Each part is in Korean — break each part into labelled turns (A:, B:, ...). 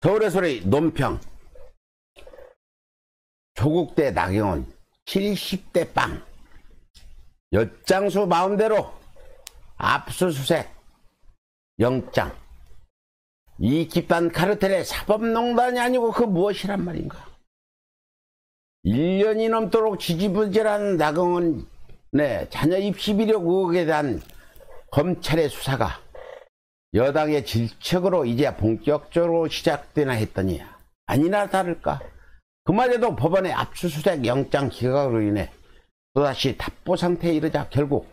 A: 서울의 소리 논평. 조국 대 나경원 70대 빵. 엿장수 마음대로 압수수색 영장. 이 집단 카르텔의 사법농단이 아니고 그 무엇이란 말인가. 1년이 넘도록 지지부진한 나경원의 자녀 입시 비력 의혹에 대한 검찰의 수사가 여당의 질책으로 이제 본격적으로 시작되나 했더니 아니나 다를까 그마저도 법원의 압수수색 영장 기각으로 인해 또다시 답보 상태에 이르자 결국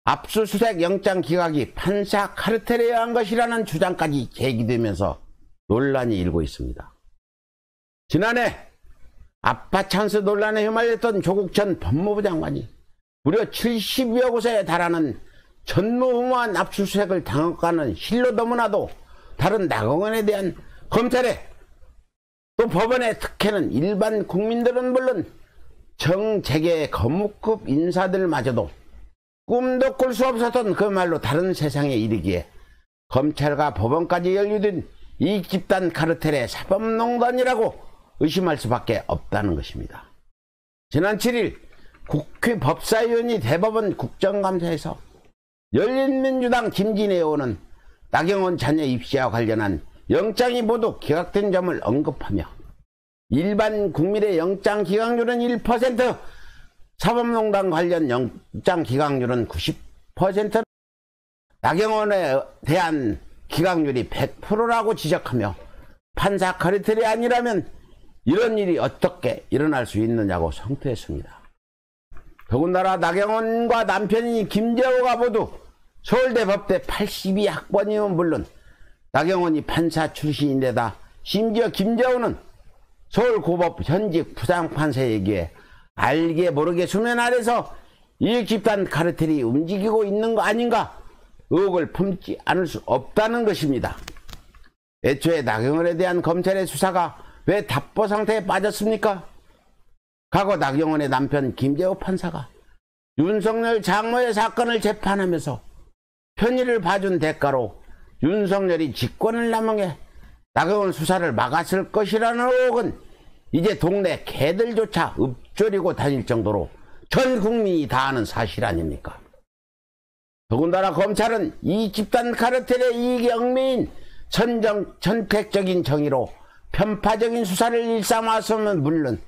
A: 압수수색 영장 기각이 판사 카르텔에 의한 것이라는 주장까지 제기되면서 논란이 일고 있습니다. 지난해 아빠 찬스 논란에 휘말렸던 조국 전 법무부 장관이 무려 70여 곳에 달하는 전무후무한 압수수색을 당했다는 실로 너무나도 다른 나경원에 대한 검찰의 또 법원의 특혜는 일반 국민들은 물론 정재계 거무급 인사들마저도 꿈도 꿀 수 없었던 그말로 다른 세상에 이르기에 검찰과 법원까지 연루된 이 집단 카르텔의 사법농단이라고 의심할 수밖에 없다는 것입니다. 지난 7일 국회 법사위원이 대법원 국정감사에서 열린민주당 김진애 의원은 나경원 자녀 입시와 관련한 영장이 모두 기각된 점을 언급하며 일반 국민의 영장 기각률은 1%, 사법농단 관련 영장 기각률은 90%, 나경원에 대한 기각률이 100%라고 지적하며 판사 카르텔이 아니라면 이런 일이 어떻게 일어날 수 있느냐고 성토했습니다. 더군다나 나경원과 남편인 김재호가 모두 서울대 법대 82학번이면 물론 나경원이 판사 출신인데다 심지어 김재호는 서울고법 현직 부장판사에게 알게 모르게 수면 아래서 이 집단 카르텔이 움직이고 있는 거 아닌가 의혹을 품지 않을 수 없다는 것입니다. 애초에 나경원에 대한 검찰의 수사가 왜 답보 상태에 빠졌습니까? 과거 나경원의 남편 김재호 판사가 윤석열 장모의 사건을 재판하면서 편의를 봐준 대가로 윤석열이 직권을 남용해 나경원 수사를 막았을 것이라는 의혹은 이제 동네 개들조차 읊조리고 다닐 정도로 전 국민이 다 아는 사실 아닙니까? 더군다나 검찰은 이 집단 카르텔의 이익에 얽매인 선택적인 정의로 편파적인 수사를 일삼았으면 물론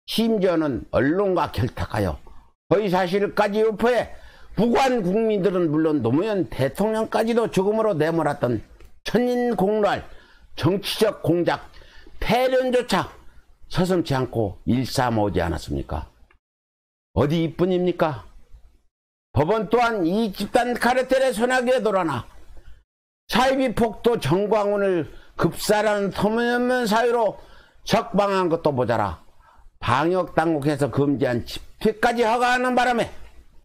A: 심지어는 언론과 결탁하여 허위사실까지 유포해 부관 국민들은 물론 노무현 대통령까지도 죽음으로 내몰았던 천인공노할 정치적 공작 패륜조차 서슴지 않고 일삼오지 않았습니까? 어디 이뿐입니까? 법원 또한 이 집단 카르텔의 손아귀에 돌아나 사이비 폭도 정광훈을 급사라는 터무니없는 사유로 적방한 것도 모자라 방역당국에서 금지한 집회까지 허가하는 바람에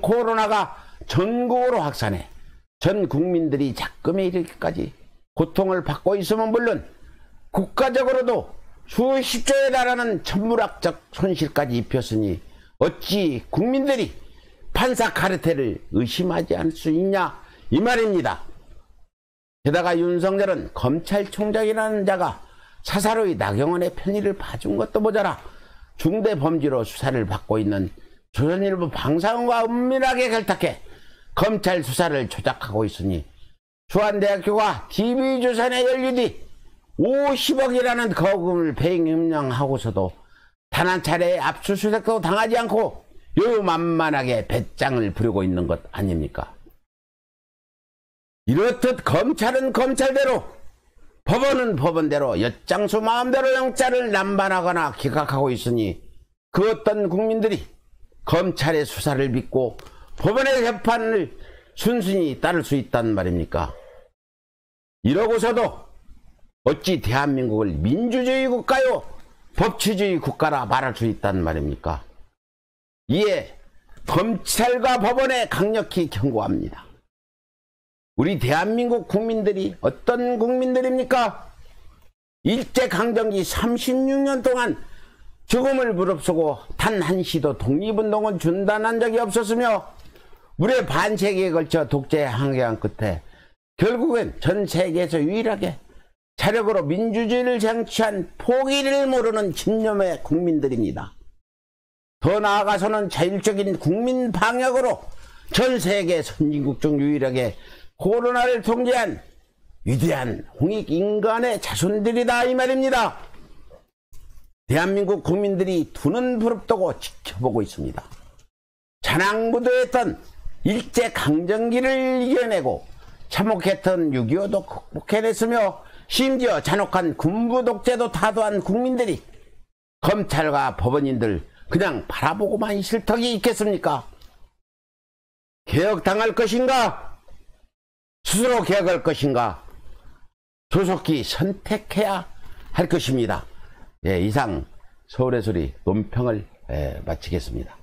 A: 코로나가 전국으로 확산해 전 국민들이 작금에 이르기까지 고통을 받고 있으면 물론 국가적으로도 수십조에 달하는 천문학적 손실까지 입혔으니 어찌 국민들이 판사 카르텔을 의심하지 않을 수 있냐 이 말입니다. 게다가 윤석열은 검찰총장이라는 자가 사사로이 나경원의 편의를 봐준 것도 모자라 중대범죄로 수사를 받고 있는 조선일보 방사원과 은밀하게 결탁해 검찰 수사를 조작하고 있으니 수완대학교가 TV조선에 연루돼 50억이라는 거금을 배임명하고서도 단 한 차례의 압수수색도 당하지 않고 요만만하게 배짱을 부리고 있는 것 아닙니까? 이렇듯 검찰은 검찰대로 법원은 법원대로 엿장수 마음대로 영장을 남발하거나 기각하고 있으니 그 어떤 국민들이 검찰의 수사를 믿고 법원의 재판을 순순히 따를 수 있단 말입니까? 이러고서도 어찌 대한민국을 민주주의 국가요 법치주의 국가라 말할 수 있단 말입니까? 이에 검찰과 법원에 강력히 경고합니다. 우리 대한민국 국민들이 어떤 국민들입니까? 일제강점기 36년 동안 죽음을 무릅쓰고 단 한시도 독립운동을 중단한 적이 없었으며 무려 반세기에 걸쳐 독재에 항해한 끝에 결국엔 전 세계에서 유일하게 자력으로 민주주의를 쟁취한 포기를 모르는 진념의 국민들입니다. 더 나아가서는 자율적인 국민 방역으로 전 세계 선진국 중 유일하게 코로나를 통제한 위대한 홍익 인간의 자손들이다 이 말입니다. 대한민국 국민들이 두 눈 부릅뜨고 지켜보고 있습니다. 잔악무도했던 일제강점기를 이겨내고 참혹했던 6.25도 극복해냈으며 심지어 잔혹한 군부 독재도 타도한 국민들이 검찰과 법원인들 그냥 바라보고만 있을 턱이 있겠습니까? 개혁당할 것인가? 스스로 개혁할 것인가? 조속히 선택해야 할 것입니다. 예, 이상 서울의 소리 논평을 마치겠습니다.